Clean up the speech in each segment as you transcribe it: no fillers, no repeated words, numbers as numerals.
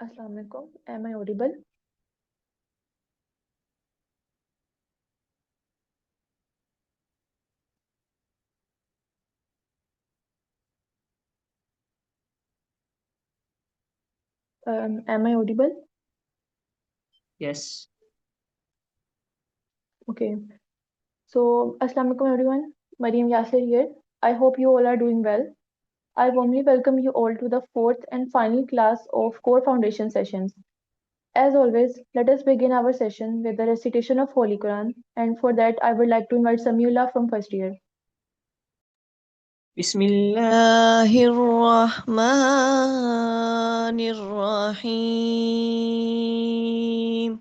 Assalamu alaikum. Am I audible? Am I audible? Yes. Okay. So, Assalamu alaikum everyone. Mariam Yasir here. I hope you all are doing well. I warmly welcome you all to the fourth and final class of Core Foundation sessions. As always, let us begin our session with the recitation of Holy Quran. And for that, I would like to invite Samiullah from first year. Bismillahirrahmanirrahim.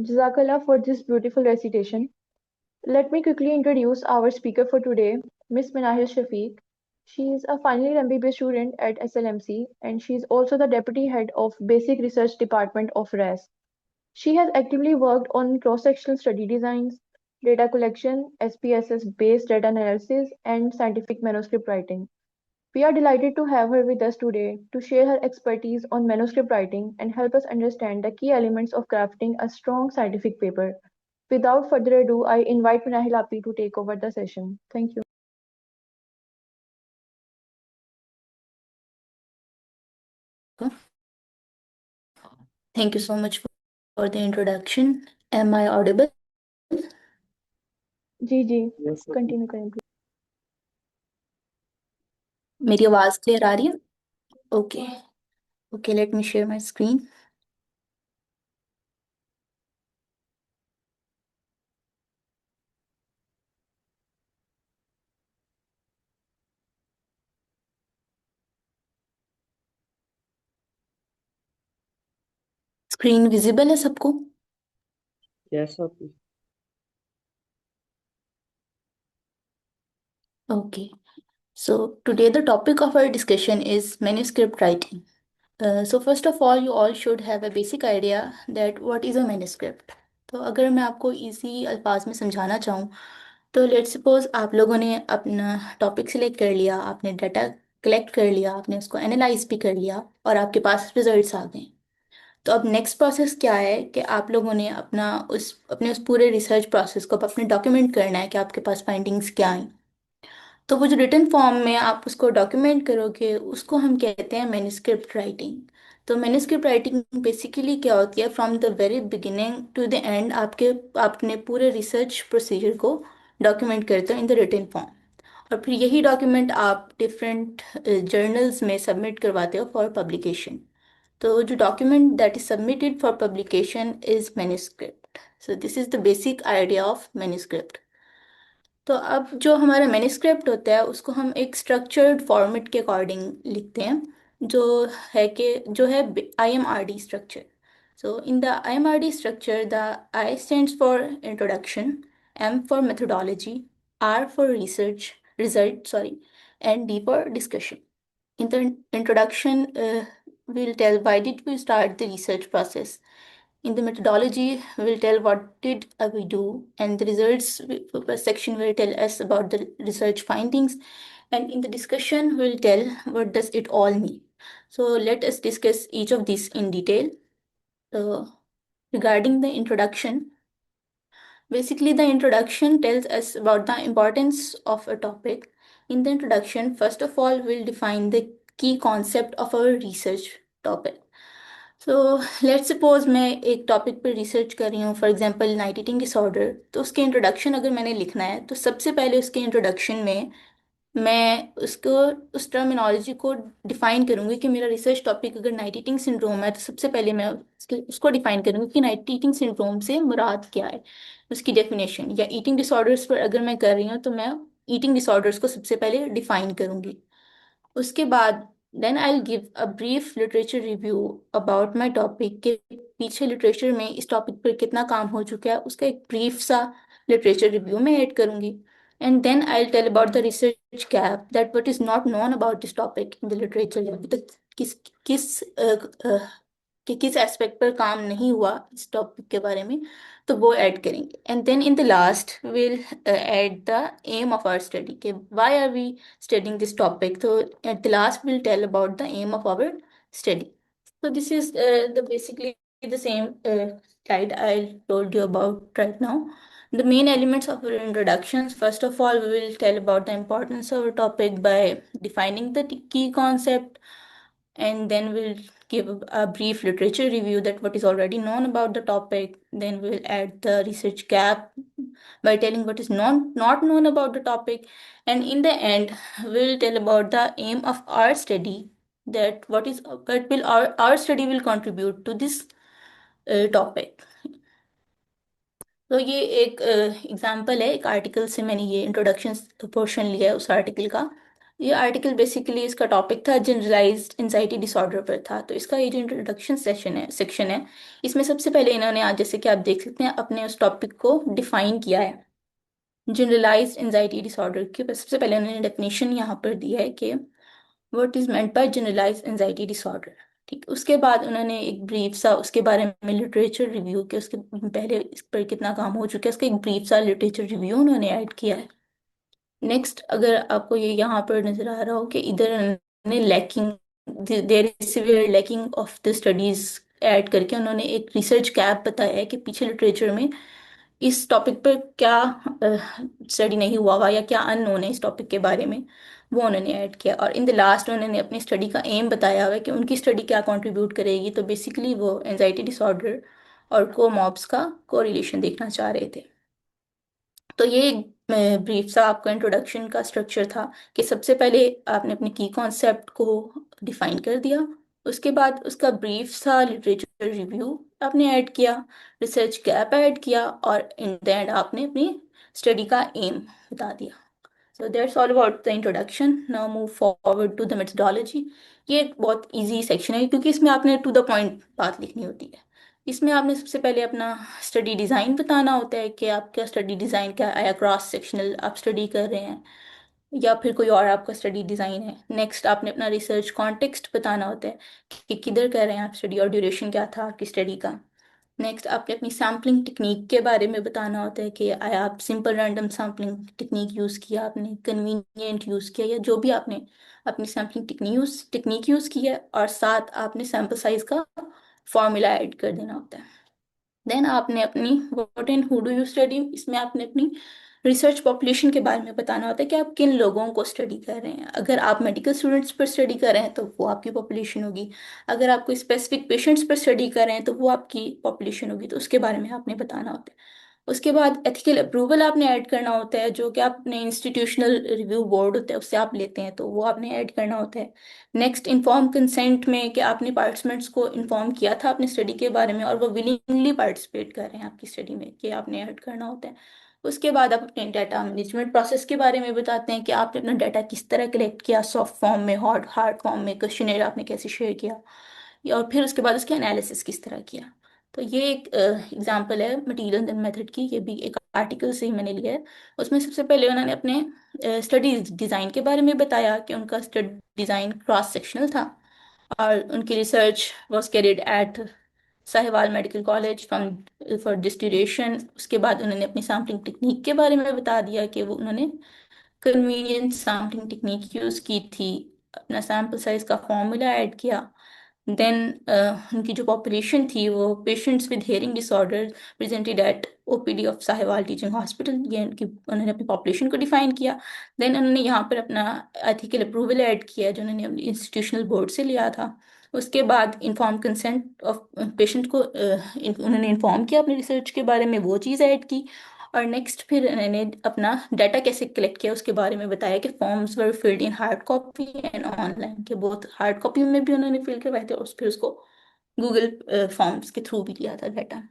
Jazakallah for this beautiful recitation. Let me quickly introduce our speaker for today, Miss Minahil Shafiq. She is a final year MBBS student at SLMC and she is also the Deputy Head of Basic Research Department of RAS. She has actively worked on cross-sectional study designs, data collection, SPSS-based data analysis, and scientific manuscript writing. We are delighted to have her with us today to share her expertise on manuscript writing and help us understand the key elements of crafting a strong scientific paper. Without further ado, I invite Minahil Api to take over the session. Thank you. Thank you so much for the introduction. Am I audible? जी जी Yes, sir. Continue करें please. मेरी आवाज clear आ रही है? Okay okay, let me share my screen. Screen visible है सबको? Yes, sir. Okay. So today the topic of our discussion is manuscript writing. So first of all, you all should have a basic idea that what is a manuscript. तो अगर मैं आपको easy अल्फाज में समझाना चाहूँ तो लेट्स सपोज आप लोगों ने अपना टॉपिक सिलेक्ट कर लिया, आपने डाटा कलेक्ट कर लिया, आपने उसको एनालाइज भी कर लिया और आपके पास रिजल्ट्स आ गए. तो अब नेक्स्ट प्रोसेस क्या है कि आप लोगों ने अपने उस पूरे रिसर्च प्रोसेस को अब अपने डॉक्यूमेंट करना है कि आपके पास फाइंडिंग्स क्या आई. तो वो जो रिटन फॉर्म में आप उसको डॉक्यूमेंट करोगे उसको हम कहते हैं मैन्युस्क्रिप्ट राइटिंग. तो मैन्युस्क्रिप्ट राइटिंग बेसिकली क्या होती है, from the very beginning to the end आपने पूरे रिसर्च प्रोसीजर को डॉक्यूमेंट करते हो इन द रिटन फॉर्म. और फिर यही डॉक्यूमेंट आप डिफरेंट जर्नल्स में सबमिट करवाते हो फॉर पब्लिकेशन. तो जो document that is submitted for publication is manuscript. So this is the basic idea of manuscript. तो अब जो हमारा मैन्युस्क्रिप्ट होता है उसको हम एक स्ट्रक्चर्ड फॉर्मेट के अकॉर्डिंग लिखते हैं, जो जो है IMRD structure. So in the IMRD structure the I stands for introduction, M for methodology, R for research result, sorry, and D for discussion. In the introduction, we'll tell why did we start the research process. In the methodology, we'll tell what did we do, and the results section will tell us about the research findings. And in the discussion, we'll tell what does it all mean. So let us discuss each of these in detail. Regarding the introduction, basically the introduction tells us about the importance of a topic. In the introduction, first of all, we'll define the key concept of our research topic. So let's suppose मैं एक topic पर research कर रही हूँ, for example night eating disorder. तो उसके introduction अगर मैंने लिखना है तो सबसे पहले उसके इंट्रोडक्शन में मैं उसको उस टर्मिनोलॉजी को डिफाइन करूँगी कि मेरा रिसर्च टॉपिक अगर नाइट ईटिंग सिंड्रोम है तो सबसे पहले मैं उसको डिफाइन करूँगी कि नाइट ईटिंग सिंड्रोम से मुराद क्या है, उसकी डेफिनेशन। या ईटिंग डिसऑर्डर्स पर अगर मैं कर रही हूँ तो मैं ईटिंग डिसऑर्डर्स को सबसे पहले डिफाइन करूँगी। उसके बाद then I will give a brief literature review about my topic, के पीछे लिटरेचर में इस टॉपिक पर कितना काम हो चुका है उसका एक ब्रीफ सा लिटरेचर रिव्यू मैं ऐड करूंगी। And then I will tell about the research gap, that what is not known about this topic in the literature, अभी तक किस किस कि किस एस्पेक्ट पर काम नहीं हुआ इस टॉपिक के बारे में, तो वो ऐड करेंगे। And then in the last will add the aim of our study, के why are we studying this topic. So at the last, we'll tell about the aim of our study. So this is the basically the same slide I told you about right now. The main elements of our introductions. First of all, we will tell about the importance of our topic by defining the key concept, and then we'll give a brief literature review that what is already known about the topic. Then we'll add the research gap by telling what is not known about the topic, and in the end we'll tell about the aim of our study, that what will our study will contribute to this topic. तो ये एक example है, एक article से मैंने ये introduction portion लिया है उस आर्टिकल का। ये आर्टिकल बेसिकली इसका टॉपिक था जनरलाइज्ड एंजाइटी डिसऑर्डर पर था। तो इसका ये जो इंट्रोडक्शन सेक्शन है, इसमें सबसे पहले इन्होंने आज जैसे कि आप देख सकते हैं अपने उस टॉपिक को डिफाइन किया है। जनरलाइज्ड एंजाइटी डिसऑर्डर की सबसे पहले उन्होंने डेफिनेशन यहाँ पर दिया है कि what is meant by generalised anxiety disorder. ठीक, उसके बाद उन्होंने एक ब्रीफ सा उसके बारे में लिटरेचर रिव्यू के उसके पहले इस पर कितना काम हो चुका है उसका एक ब्रीफ सा लिटरेचर रिव्यू उन्होंने ऐड किया है। नेक्स्ट, अगर आपको ये यहाँ पर नजर आ रहा हो कि इधर उन्होंने lacking there is severe lacking of the studies add करके उन्होंने एक रिसर्च गैप बताया है कि पीछे लिटरेचर में इस टॉपिक पर क्या स्टडी नहीं हुआ हुआ या क्या अननोन है इस टॉपिक के बारे में, वो उन्होंने ऐड किया। और इन द लास्ट उन्होंने अपनी स्टडी का एम बताया हुआ है कि उनकी स्टडी क्या कंट्रीब्यूट करेगी। तो बेसिकली वो एंजाइटी डिसऑर्डर और कोमॉब्स का कोरिलेशन देखना चाह रहे थे। तो ये एक ब्रीफ सा आपका इंट्रोडक्शन का स्ट्रक्चर था कि सबसे पहले आपने अपने की कॉन्सेप्ट को डिफाइन कर दिया, उसके बाद उसका ब्रीफ सा लिटरेचर रिव्यू आपने ऐड किया, रिसर्च गैप ऐड किया, और इन द एंड आपने अपनी स्टडी का एम बता दिया। So that's all about the introduction. Now move forward to the methodology. ये एक बहुत easy section है क्योंकि इसमें आपने to the point बात लिखनी होती है। इसमें आपने सबसे पहले अपना स्टडी डिज़ाइन बताना होता है कि आपका स्टडी डिज़ाइन क्या है, क्रॉस सेक्शनल आप स्टडी कर रहे हैं या फिर कोई और आपका स्टडी डिज़ाइन है। नेक्स्ट, आपने अपना रिसर्च कॉन्टेक्स्ट बताना होता है कि किधर कर रहे हैं आप स्टडी और ड्यूरेशन क्या था आपकी स्टडी का। नेक्स्ट, आपने अपनी सैम्पलिंग टेक्निक के बारे में बताना होता है कि आया आप simple random sampling technique use किया, आपने कन्वीनियंट यूज़ किया, या जो भी आपने अपनी सैम्पलिंग टेक्निक यूज़ की है, और साथ आपने सैम्पल साइज का फॉर्मूला ऐड कर देना होता है। देन आपने अपनी what and who do you study, इसमें आपने अपनी रिसर्च पॉपुलेशन के बारे में बताना होता है कि आप किन लोगों को स्टडी कर रहे हैं। अगर आप मेडिकल स्टूडेंट्स पर स्टडी कर रहे हैं तो वो आपकी पॉपुलेशन होगी, अगर आप कोई स्पेसिफिक पेशेंट्स पर स्टडी कर रहे हैं तो वो आपकी पॉपुलेशन होगी, तो उसके बारे में आपने बताना होता है। उसके बाद एथिकल अप्रूवल आपने ऐड करना होता है, जो कि आपने इंस्टीट्यूशनल रिव्यू बोर्ड होता है उससे आप लेते हैं, तो वो आपने ऐड करना होता है। नेक्स्ट, इन्फॉर्म कंसेंट में कि आपने पार्टिसिपेंट्स को इन्फॉर्म किया था अपनी स्टडी के बारे में और वो विलिंगली पार्टिसिपेट कर रहे हैं आपकी स्टडी में, कि आपने ऐड करना होता है। उसके बाद आप अपने डाटा मैनेजमेंट प्रोसेस के बारे में बताते हैं कि आपने अपना डाटा किस तरह कलेक्ट किया, सॉफ्ट फॉर्म में, हार्ड फॉर्म में, क्वेश्चनेयर आपने कैसे शेयर किया, और फिर उसके बाद उसके एनालिसिस किस तरह किया। तो ये एक एग्जांपल है मटेरियल मेथड की, ये भी एक आर्टिकल से ही मैंने लिया है। उसमें सबसे पहले उन्होंने अपने स्टडी डिज़ाइन के बारे में बताया कि उनका स्टडी डिज़ाइन क्रॉस सेक्शनल था, और उनकी research was carried at Sahiwal medical college from for this duration. उसके बाद उन्होंने अपनी सैम्पलिंग टेक्निक के बारे में बता दिया कि वो उन्होंने कन्वीनियंट सैम्पलिंग टेक्निक यूज़ की थी, अपना सैम्पल साइज का फॉर्मूला ऐड किया। देन उनकी जो पॉपुलेशन थी वो patients with hearing disorder presented at OPD of Sahiwal teaching hospital, ये उनकी उन्होंने अपनी पॉपुलेशन को डिफाइन किया। देन उन्होंने यहाँ पर अपना एथिकल अप्रूवल ऐड किया जो उन्होंने अपनी इंस्टीट्यूशनल बोर्ड से लिया था। उसके बाद इन्फॉर्म कंसेंट ऑफ पेशेंट को उन्होंने इन्फॉर्म किया अपनी रिसर्च के बारे में, वो चीज़ ऐड की। और नेक्स्ट फिर उन्होंने अपना डाटा कैसे कलेक्ट किया उसके बारे में बताया कि forms were filled in hard copy and online, के बहुत हार्ड कॉपी में भी उन्होंने फिल करवाए थे और फिर उसको गूगल फॉर्म्स के थ्रू भी लिया था डाटा।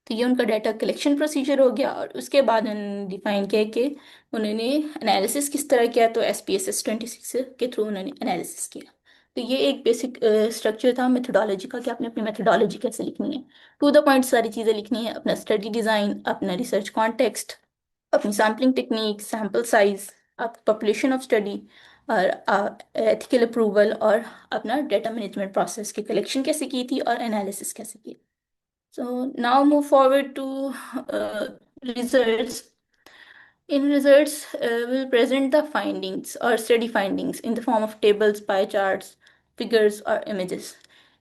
तो ये उनका डाटा कलेक्शन प्रोसीजर हो गया। और उसके बाद उन्होंने डिफाइन किया कि उन्होंने एनालिसिस किस तरह किया, तो SPSS 26 के थ्रू उन्होंने एनालिसिस किया। तो ये एक बेसिक स्ट्रक्चर था मेथोडोलॉजी का कि आपने अपनी मेथोडोलॉजी कैसे लिखनी है, टू द पॉइंट सारी चीज़ें लिखनी है, अपना स्टडी डिज़ाइन, अपना रिसर्च कॉन्टेक्स्ट, अपनी सैम्पलिंग टेक्निक, सैम्पल साइज, आप पॉपुलेशन ऑफ स्टडी, और एथिकल अप्रूवल, और अपना डाटा मैनेजमेंट प्रोसेस की कलेक्शन कैसे की थी और एनालिसिस कैसे की। So now move forward to results. In results, we'll present the findings or study findings in the form of tables, pie charts, figures, or images.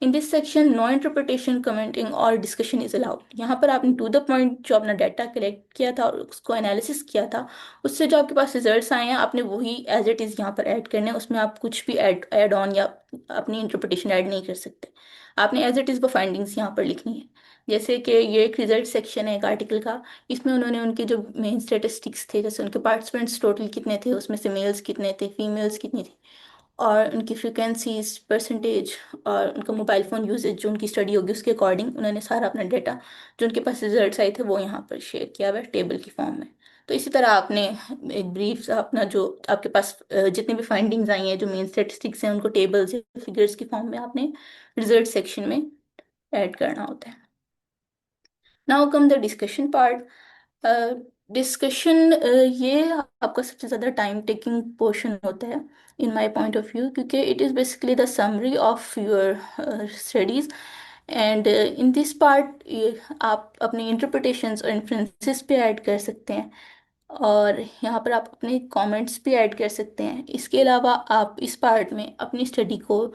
In this section, no interpretation, commenting, or discussion is allowed. यहाँ पर आपने to the point जो अपना data collect किया था और उसको analysis किया था, उससे जो आपके पास रिजल्ट्स आए हैं आपने वही एज इट इज़ यहाँ पर ऐड करने हैं। उसमें आप कुछ भी ऐड ऑन या अपनी इंटरप्रिटेशन ऐड नहीं कर सकते। आपने एज इट इज़ वो फाइंडिंग्स यहाँ पर लिखनी है। जैसे कि ये एक रिजल्ट सेक्शन है एक आर्टिकल का, इसमें उन्होंने उनके जो मेन स्टेटिस्टिक्स थे, जैसे उनके पार्टिसिपेंट्स टोटल कितने थे, उसमें से मेल्स कितने थे, फीमेल्स कितनी थी, और उनकी फ्रिक्वेंसीज, परसेंटेज, और उनका मोबाइल फ़ोन यूजेज जो उनकी स्टडी होगी उसके अकॉर्डिंग उन्होंने सारा अपना डाटा जो उनके पास रिजल्ट्स आए थे वो यहाँ पर शेयर किया हुआ है टेबल की फॉर्म में। तो इसी तरह आपने एक ब्रीफ सा अपना जो आपके पास जितनी भी फाइंडिंग्स आई हैं जो मेन स्टेटिस्टिक्स हैं उनको टेबल्स या फिगर्स की फॉर्म में आपने रिजल्ट सेक्शन में ऐड करना होता है। Now come the discussion part. Discussion ये आपका सबसे ज़्यादा टाइम टेकिंग पोर्शन होता है in my point of view, क्योंकि it is basically the summary of your studies. And in this part आप अपनी इंटरप्रिटेशंस और इन्फ्रेंसेस पे ऐड कर सकते हैं, और यहाँ पर आप अपने कमेंट्स भी ऐड कर सकते हैं। इसके अलावा आप इस पार्ट में अपनी स्टडी को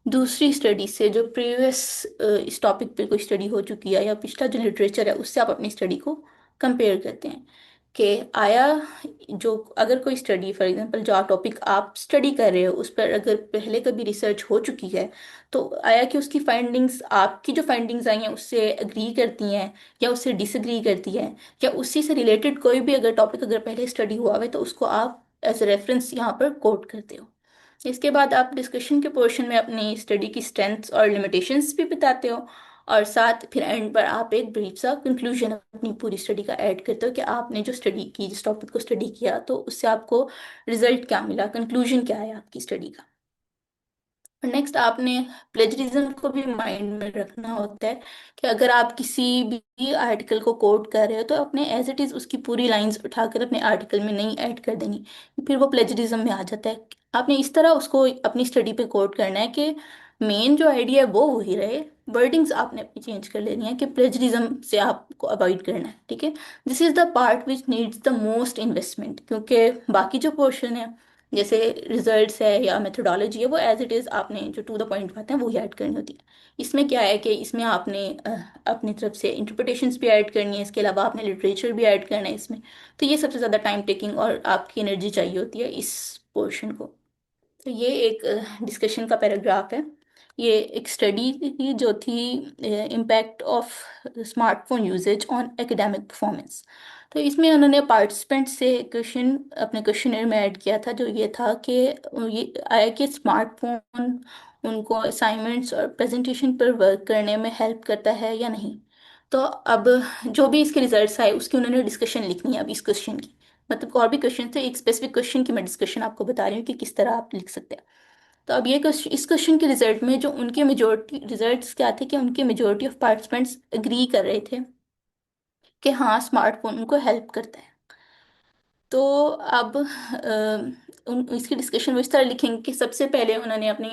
दूसरी स्टडी से जो प्रीवियस इस टॉपिक पे कोई स्टडी हो चुकी है या पिछला जो लिटरेचर है उससे आप अपनी स्टडी को कंपेयर करते हैं कि आया जो अगर कोई स्टडी फॉर एग्जांपल जो टॉपिक आप स्टडी कर रहे हो उस पर अगर पहले कभी रिसर्च हो चुकी है तो आया कि उसकी फाइंडिंग्स आपकी जो फाइंडिंग्स आई हैं उससे एग्री करती हैं या उससे डिसएग्री करती हैं, या उसी से रिलेटेड कोई भी अगर टॉपिक अगर पहले स्टडी हुआ है तो उसको आप एज ए रेफरेंस यहाँ पर कोट करते हो। इसके बाद आप डिस्कशन के पोर्शन में अपनी स्टडी की स्ट्रेंथ्स और लिमिटेशंस भी बताते हो, और साथ फिर एंड पर आप एक ब्रीफ सा कंक्लूजन अपनी पूरी स्टडी का ऐड करते हो कि आपने जो स्टडी की, जिस टॉपिक को स्टडी किया तो उससे आपको रिजल्ट क्या मिला, कंक्लूजन क्या है आपकी स्टडी का। और नेक्स्ट आपने प्लेजरिज्म को भी माइंड में रखना होता है कि अगर आप किसी भी आर्टिकल को कोट कर रहे हो तो अपने एज इट इज़ उसकी पूरी लाइंस उठाकर अपने आर्टिकल में नहीं ऐड कर देनी, फिर वो प्लेजरिज्म में आ जाता है। आपने इस तरह उसको अपनी स्टडी पे कोट करना है कि मेन जो आइडिया है वो वही रहे, वर्डिंग्स आपने अपनी चेंज कर लेनी है कि प्लेजरिज्म से आपको अवॉइड करना है। ठीक है, this is the part which needs the most investment, क्योंकि बाकी जो पोर्शन है जैसे रिजल्ट्स है या मेथोडोलॉजी है वो एज इट इज़ आपने जो टू द पॉइंट बातें हैं वो ही ऐड करनी होती है। इसमें क्या है कि इसमें आपने अपनी तरफ से इंटरप्रिटेशंस भी ऐड करनी है, इसके अलावा आपने लिटरेचर भी ऐड करना है इसमें। तो ये सबसे ज़्यादा टाइम टेकिंग और आपकी एनर्जी चाहिए होती है इस पोर्शन को। तो ये एक डिस्कशन का पैराग्राफ है। ये एक स्टडी थी जो थी impact of smartphone usage on academic performance. तो इसमें उन्होंने पार्टिसिपेंट से क्वेश्चन अपने क्वेश्चनर में ऐड किया था जो ये था कि ये आया कि स्मार्टफोन उनको असाइनमेंट्स और प्रेजेंटेशन पर वर्क करने में हेल्प करता है या नहीं। तो अब जो भी इसके रिजल्ट्स आए उसकी उन्होंने डिस्कशन लिखनी है अब इस क्वेश्चन की, मतलब और भी क्वेश्चन थे, एक स्पेसिफिक क्वेश्चन की मैं डिस्कशन आपको बता रही हूँ कि किस तरह आप लिख सकते हैं। तो अब ये इस क्वेश्चन के रिजल्ट में जो उनके मेजोरिटी रिजल्ट्स क्या थे कि उनके मेजोरिटी ऑफ पार्टिसिपेंट्स एग्री कर रहे थे कि हाँ स्मार्टफोन उनको हेल्प करता है। तो अब इसकी डिस्कशन वो इस तरह लिखेंगे कि सबसे पहले उन्होंने अपनी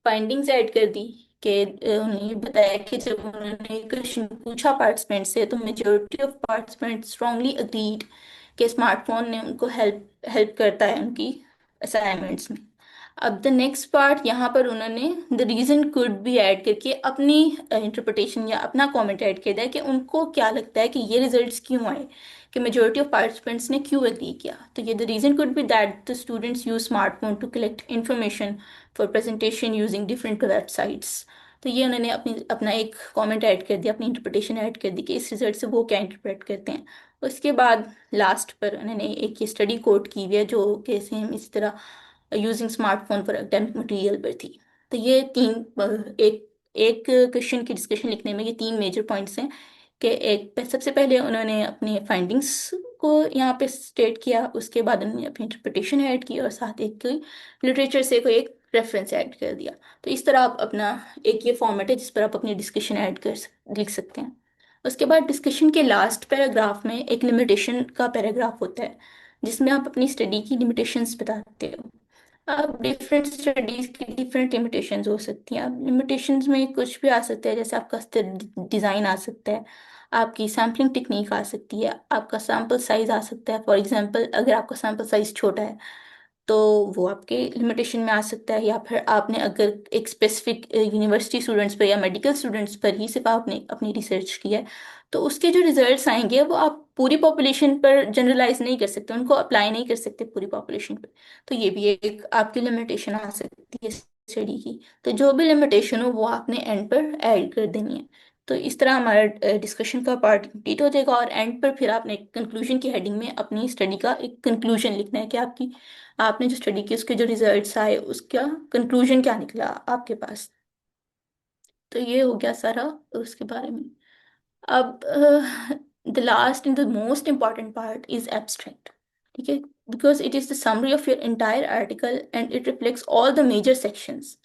फाइंडिंग्स ऐड कर दी कि उन्होंने बताया कि जब उन्होंने क्वेश्चन पूछा पार्टिसिपेंट से तो majority of participant strongly agreed कि स्मार्टफोन ने उनको हेल्प हेल्प करता है उनकी असाइनमेंट्स में। अब द नेक्स्ट पार्ट यहाँ पर उन्होंने द रीजन कुड भी ऐड करके अपनी इंटरप्रिटेशन या अपना कमेंट ऐड किया है कि उनको क्या लगता है कि ये रिजल्ट्स क्यों आए, कि मेजोरिटी ऑफ पार्टिसिपेंट्स ने क्यों एग्री किया। तो ये the reason could be that the students use smartphone to collect information for presentation using different websites. तो ये उन्होंने अपना एक कमेंट ऐड कर दिया, अपनी इंटरप्रिटेशन ऐड कर दी कि इस रिजल्ट से वो क्या इंटरप्रेट करते हैं। उसके बाद लास्ट पर उन्होंने एक ये स्टडी कोट की हुई है जो कि सेम इस तरह using smartphone for academic material पर थी। तो ये एक एक क्वेश्चन की डिस्कशन लिखने में ये तीन मेजर पॉइंट्स हैं कि एक सबसे पहले उन्होंने अपने फाइंडिंग्स को यहाँ पे स्टेट किया, उसके बाद उन्होंने अपनी इंटरप्रिटेशन ऐड की और साथ एक लिटरेचर से कोई एक रेफरेंस ऐड कर दिया। तो इस तरह आप अपना एक ये फॉर्मेट है जिस पर आप अपनी डिस्कशन ऐड लिख सकते हैं। उसके बाद डिस्कशन के लास्ट पैराग्राफ में एक लिमिटेशन का पैराग्राफ होता है जिसमें आप अपनी स्टडी की लिमिटेशंस बताते हो। अब डिफरेंट स्टडीज की डिफरेंट लिमिटेशंस हो सकती हैं। अब लिमिटेशंस में कुछ भी आ सकता है, जैसे आपका डिज़ाइन आ सकता है, आपकी सैम्पलिंग टेक्निक आ सकती है, आपका सैम्पल साइज आ सकता है। फॉर एग्जांपल अगर आपका सैम्पल साइज छोटा है तो वो आपके लिमिटेशन में आ सकता है, या फिर आपने अगर एक स्पेसिफिक यूनिवर्सिटी स्टूडेंट्स पर या मेडिकल स्टूडेंट्स पर ही सिर्फ आपने अपनी रिसर्च की है तो उसके जो रिजल्ट्स आएंगे वो आप पूरी पॉपुलेशन पर जनरलाइज नहीं कर सकते, उनको अप्लाई नहीं कर सकते पूरी पॉपुलेशन पर। तो ये भी एक आपकी लिमिटेशन आ सकती है स्टडी की। तो जो भी लिमिटेशन हो वो आपने एंड पर ऐड कर देनी है। तो इस तरह हमारा डिस्कशन का पार्ट कंप्लीट हो जाएगा और एंड पर फिर आपने कंक्लूजन की हेडिंग में अपनी स्टडी का एक कंक्लूजन लिखना है कि आपकी आपने जो स्टडी की उसके जो रिजल्ट्स आए उसका कंक्लूजन क्या निकला आपके पास। तो ये हो गया सारा उसके बारे में। अब the last and the most important part is abstract. ठीक है, because it is the summary of your entire article and it reflects all the major sections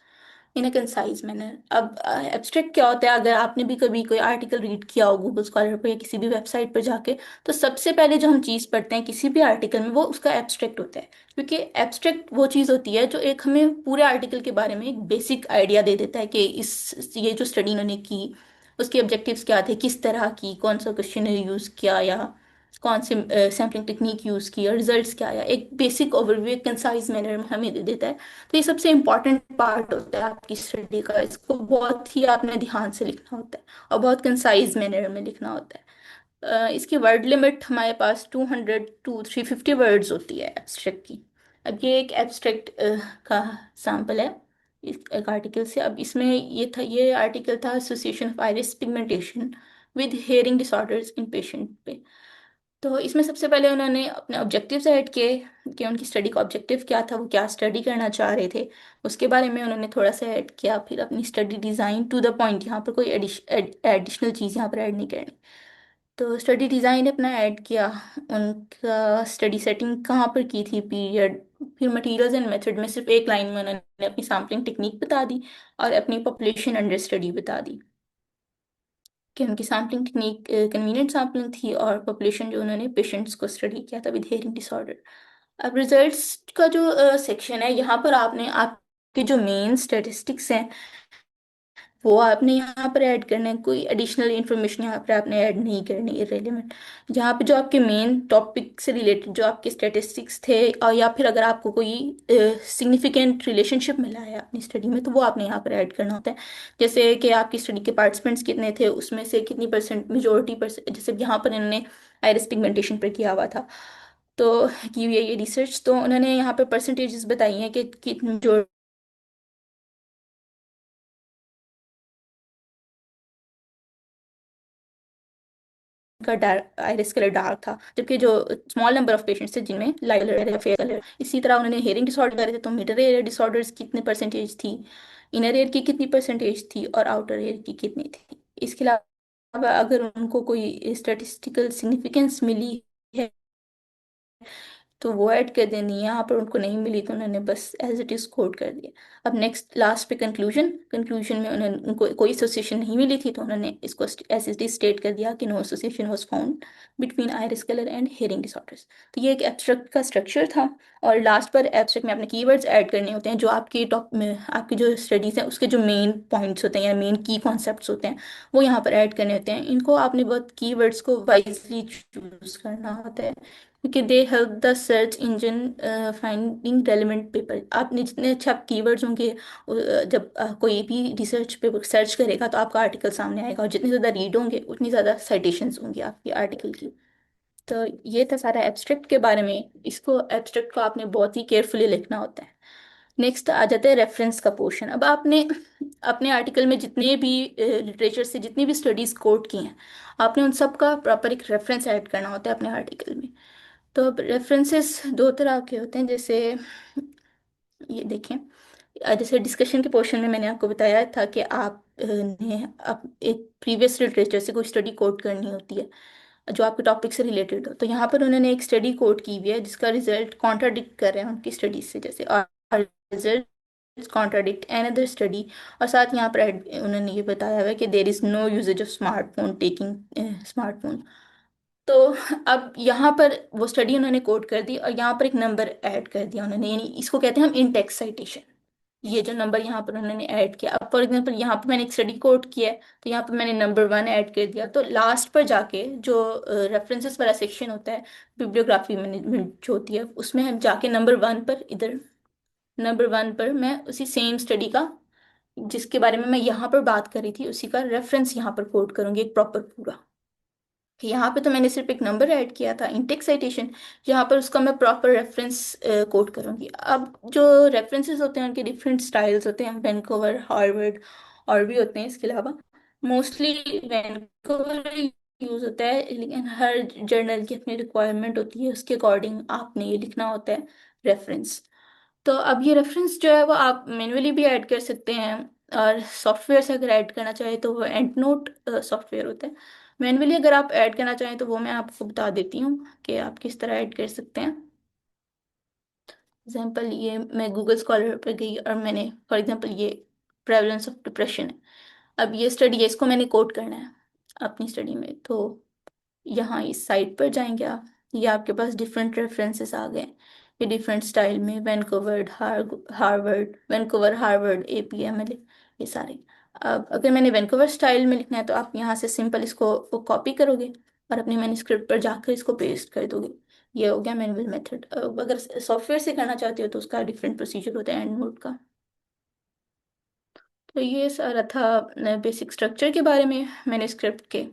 in a concise manner. अब एब्स्ट्रैक्ट क्या होता है, अगर आपने भी कभी कोई आर्टिकल रीड किया हो गूगल स्कॉलर पर या किसी भी वेबसाइट पर जाके, तो सबसे पहले जो हम चीज़ पढ़ते हैं किसी भी आर्टिकल में वो उसका एब्स्ट्रैक्ट होता है। क्योंकि एब्स्ट्रैक्ट वो चीज़ होती है जो एक हमें पूरे आर्टिकल के बारे में एक बेसिक आइडिया दे देता है कि इस ये जो स्टडी उन्होंने की उसके ऑब्जेक्टिव्स क्या थे, किस तरह की, कौन सा क्वेश्चन यूज़ किया या कौन से सैम्पलिंग टेक्निक यूज़ की और रिजल्ट्स क्या आया, एक बेसिक ओवरव्यू एक कंसाइज मैनर में हमें दे देता है। तो ये सबसे इम्पॉर्टेंट पार्ट होता है आपकी स्टडी का, इसको बहुत ही आपने ध्यान से लिखना होता है और बहुत कंसाइज मैनर में लिखना होता है। इसकी वर्ड लिमिट हमारे पास 200 to 350 वर्ड्स होती है एब्स्ट्रैक्ट की। अब ये एक एब्स्ट्रैक्ट का सैम्पल है इस एक आर्टिकल से। अब इसमें ये आर्टिकल था association of iris pigmentation with hearing disorders in patient पे। तो इसमें सबसे पहले उन्होंने अपने ऑब्जेक्टिव्स ऐड किए कि उनकी स्टडी का ऑब्जेक्टिव क्या था, वो क्या स्टडी करना चाह रहे थे, उसके बारे में उन्होंने थोड़ा सा ऐड किया। फिर अपनी study design to the point, यहाँ पर कोई एडिशनल चीज़ यहाँ पर ऐड नहीं करनी। तो स्टडी डिज़ाइन अपना ऐड किया, उनका स्टडी सेटिंग कहाँ पर की थी, पीरियड, फिर मटेरियल्स एंड मेथड में सिर्फ एक लाइन में उन्होंने अपनी सैम्पलिंग टेक्निक बता दी और अपनी पॉपुलेशन अंडर स्टडी बता दी कि उनकी सैम्पलिंग टेक्निक कन्वीनियंट सैम्पलिंग थी और पॉपुलेशन जो उन्होंने पेशेंट्स को स्टडी किया था विद हेयरिंग डिसऑर्डर। अब रिजल्ट्स का जो सेक्शन है यहाँ पर आपने आपके जो मेन स्टेटिस्टिक्स हैं वो आपने यहाँ पर ऐड करना है, कोई एडिशनल इंफॉर्मेशन यहाँ पर आपने ऐड नहीं करनी इरेलीवेंट। जहाँ पे जो आपके मेन टॉपिक से रिलेटेड जो आपके स्टैटिस्टिक्स थे और या फिर अगर आपको कोई सिग्निफिकेंट रिलेशनशिप मिला है अपनी स्टडी में तो वो आपने यहाँ पर ऐड करना होता है। जैसे कि आपकी स्टडी के पार्टिसिपेंट्स कितने थे, उसमें से कितनी परसेंट मेजोरिटी परसेंट, जैसे यहाँ पर इन्होंने आइरिस पिगमेंटेशन पर किया हुआ था तो की हुई है ये रिसर्च, तो उन्होंने यहाँ पे परसेंटेजेस बताई हैं कि जो का डार्क आइरिस कलर डार्क था, जबकि जो स्मॉल नंबर ऑफ पेशेंट्स थे जिनमें लाइट कलर या फेयर कलर। इसी तरह उन्होंने हेयरिंग डिसऑर्डर करे थे तो मिडल एयर डिसऑर्डर्स कितने परसेंटेज थी, इनर एयर की कितनी परसेंटेज थी और आउटर एयर की कितनी थी। इसके अलावा अगर उनको कोई स्टैटिस्टिकल सिग्निफिकेंस मिली है तो वो ऐड कर देनी है। यहाँ पर उनको नहीं मिली तो उन्होंने बस एज इट इज़ कोड कर दिया। अब नेक्स्ट लास्ट पे कंक्लूजन में उनको कोई एसोसिएशन नहीं मिली थी तो उन्होंने इसको एज इट इज स्टेट कर दिया कि no association was found between iris colour and hearing disorders. तो ये एक एब्स्ट्रैक्ट का स्ट्रक्चर था। और लास्ट पर एब्स्ट्रैक्ट में अपने कीवर्ड्स ऐड करने होते हैं जो आपकी टॉप में आपकी जो स्टडीज़ हैं उसके जो मेन पॉइंट्स होते हैं या मेन की कॉन्सेप्ट्स होते हैं वो यहाँ पर ऐड करने होते हैं। इनको आपने बहुत कीवर्ड्स को वाइजली चूज करना होता है क्योंकि they help the search engine finding relevant paper. आपने जितने अच्छे आप कीवर्ड्स होंगे जब कोई भी रिसर्च पेपर सर्च करेगा तो आपका आर्टिकल सामने आएगा, और जितने ज़्यादा रीड होंगे उतनी ज़्यादा साइटेशंस होंगी आपके आर्टिकल की। तो ये था सारा एब्स्ट्रैक्ट के बारे में। इसको एब्स्ट्रैक्ट को आपने बहुत ही केयरफुली लिखना होता है। नेक्स्ट आ जाता है रेफरेंस का पोर्शन। अब आपने अपने आर्टिकल में जितने भी लिटरेचर से जितनी भी स्टडीज कोट की हैं आपने उन सब का प्रॉपर एक रेफरेंस ऐड करना होता है अपने आर्टिकल में। तो अब रेफरेंसेस दो तरह के होते हैं, जैसे ये देखें। जैसे डिस्कशन के पोर्शन में मैंने आपको बताया था कि आप ने आप एक प्रीवियस लिटरेचर से कोई स्टडी कोट करनी होती है जो आपके टॉपिक से रिलेटेड हो। तो यहाँ पर उन्होंने एक स्टडी कोट की हुई है जिसका रिजल्ट कॉन्ट्राडिक्ट कर रहे हैं उनकी स्टडीज से, जैसे रिजल्ट कॉन्ट्राडिक्ट अनदर स्टडी। और साथ यहाँ पर उन्होंने ये बताया हुआ है कि there is no usage of smartphone taking smartphone. तो अब यहाँ पर वो स्टडी उन्होंने कोट कर दी और यहाँ पर एक नंबर ऐड कर दिया उन्होंने, यानी इसको कहते हैं हम इन टेक्स्ट साइटेशन। ये जो नंबर यहाँ पर उन्होंने ऐड किया, अब फॉर एग्जांपल यहाँ पर मैंने एक स्टडी कोट किया है तो यहाँ पर मैंने नंबर 1 ऐड कर दिया। तो लास्ट पर जाके जो रेफरेंसेस वाला सेक्शन होता है, बिब्लियोग्राफी मैनेजमेंट जो होती है, उसमें हम जाके नंबर 1 पर इधर नंबर 1 पर मैं उसी सेम स्टडी का जिसके बारे में मैं यहाँ पर बात कर रही थी उसी का रेफरेंस यहाँ पर कोट करूंगी एक प्रॉपर पूरा। कि यहाँ पे तो मैंने सिर्फ एक नंबर ऐड किया था इंटेक्स साइटेशन, यहाँ पर उसका मैं प्रॉपर रेफरेंस कोट करूँगी। अब जो रेफरेंसेस होते हैं उनके डिफरेंट स्टाइल्स होते हैं, वैनकूवर, हार्वर्ड और भी होते हैं इसके अलावा। मोस्टली वैनकूवर यूज़ होता है, लेकिन हर जर्नल की अपनी रिक्वायरमेंट होती है, उसके अकॉर्डिंग आपने ये लिखना होता है रेफरेंस। तो अब ये रेफरेंस जो है वो आप मैन्युअली भी ऐड कर सकते हैं, और सॉफ्टवेयर से अगर ऐड करना चाहें तो वो एंड नोट सॉफ्टवेयर होता है। मैन्युअली अगर आप ऐड करना चाहें तो वो मैं आपको बता देती हूँ कि आप किस तरह ऐड कर सकते हैं। एग्जाम्पल, ये मैं गूगल स्कॉलर पर गई और मैंने फॉर एग्जांपल ये प्रेवलेंस ऑफ डिप्रेशन है। अब ये स्टडी है, इसको मैंने कोट करना है अपनी स्टडी में। तो यहाँ इस साइट पर जाएंगे आप, ये आपके पास डिफरेंट रेफरेंसेस आ गए। ये डिफरेंट स्टाइल में वैनकूवर, हार्वर्ड, APML, ये सारे। अब अगर मैंने वैनकूवर स्टाइल में लिखना है तो आप यहाँ से सिंपल इसको कॉपी करोगे और अपने मैन्युस्क्रिप्ट पर जाकर इसको पेस्ट कर दोगे। ये हो गया मैनुअल मेथड। अब अगर सॉफ्टवेयर से करना चाहते हो तो उसका डिफरेंट प्रोसीजर होता है एंड नोट का। तो ये सारा था बेसिक स्ट्रक्चर के बारे में मैन्युस्क्रिप्ट के।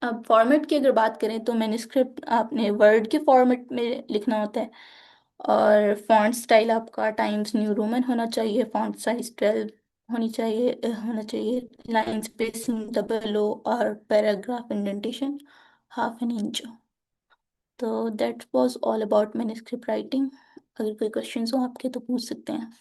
अब फॉर्मेट की अगर बात करें तो मैन्युस्क्रिप्ट आपने वर्ड के फॉर्मेट में लिखना होता है, और फॉन्ट स्टाइल आपका टाइम्स न्यू रोमन होना चाहिए, फॉन्ट साइज 12 होना चाहिए, लाइन स्पेसिंग डबल O, और पैराग्राफ इंडेंटेशन ½ इंच। तो that was all about manuscript writing. अगर कोई क्वेश्चंस हो आपके तो पूछ सकते हैं।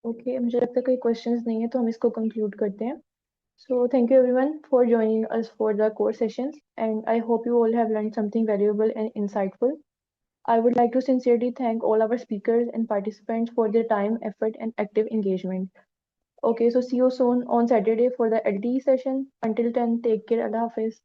ओके, मुझे लगता है कोई क्वेश्चंस नहीं है तो हम इसको कंक्लूड करते हैं। So thank you everyone for joining us for the core sessions, and I hope you all have learned something valuable and insightful. I would like to sincerely thank all our speakers and participants for their time, effort, and active engagement. Okay, so see you soon on Saturday for the LTE session. Until then, take care. Allah Hafiz.